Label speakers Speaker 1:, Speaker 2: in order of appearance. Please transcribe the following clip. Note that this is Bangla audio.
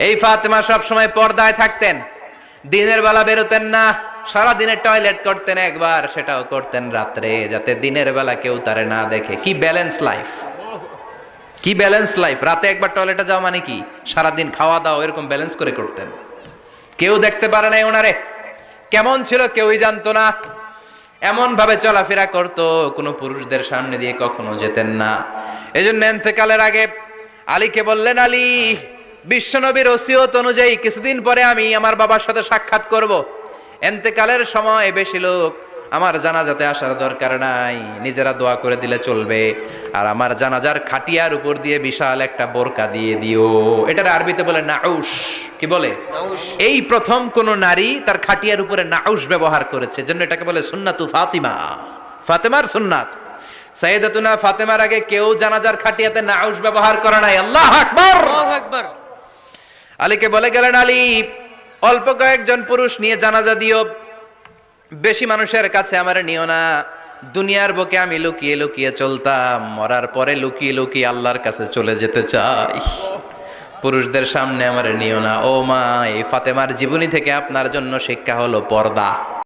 Speaker 1: এই ফাতেমা সব সময় পর্দায় থাকতেন, দিনের বেলা বেরোতেন না, সারা দিনে টয়লেট করতেন একবার, সেটাও করতেন রাত্রে, যাতে দিনের বেলা কেউ তারে না দেখে। কি ব্যালেন্স লাইফ, কি ব্যালেন্স লাইফ! রাতে একবার টয়লেটে যাওয়া মানে কি সারাদিন খাওয়া দাওয়া এরকম ব্যালেন্স করে করতেন। কেউ দেখতে পারে নাই ওনারে, কেমন ছিল কেউই জানতো না। এমন ভাবে চলাফেরা করতো, কোনো পুরুষদের সামনে দিয়ে কখনো যেতেন না। এজন্য ইন্তেকালের আগে আলীকে বললেন, আলী, বিশ্বনবীর ওসিয়ত অনুযায়ী কিছুদিন পরে আমি আমার বাবার সাথে সাক্ষাৎ করব। ইন্তেকালের সময় বেশি লোক আমার জানাজাতে আসার দরকার নাই, নিজেরা দোয়া করে দিলে চলবে। আর আমার জানাজার খাটিয়ার উপর দিয়ে বিশাল একটা বোরকা দিয়ে দিও। এটার আরবিতে বলে নাউশ। কি বলে? এই প্রথম কোন নারী তার খাটিয়ার উপরে নাউশ ব্যবহার করেছে, জন্য এটাকে বলে সুন্নাতু ফাতিমা, ফাতেমার সুন্নাত। সাইয়েদাতুনা ফাতেমার আগে কেউ জানাজার খাটিয়াতে নাউশ ব্যবহার করে নাই। আল্লাহু আকবার, আল্লাহু আকবার। আলীকে বলে গেলেন, আলী, অল্প কয়েকজন পুরুষ নিয়ে জানাজা দিও, বেশি মানুষের কাছে আমারে নিও না। দুনিয়ার বুকে আমি লুকিয়ে লুকিয়ে চলতাম, মরার পরে লুকিয়ে লুকিয়ে আল্লাহর কাছে চলে যেতে চাই। পুরুষদের সামনে আমারে নিও না। ও মা, এই ফাতেমার জীবনী থেকে আপনার জন্য শিক্ষা হলো পর্দা।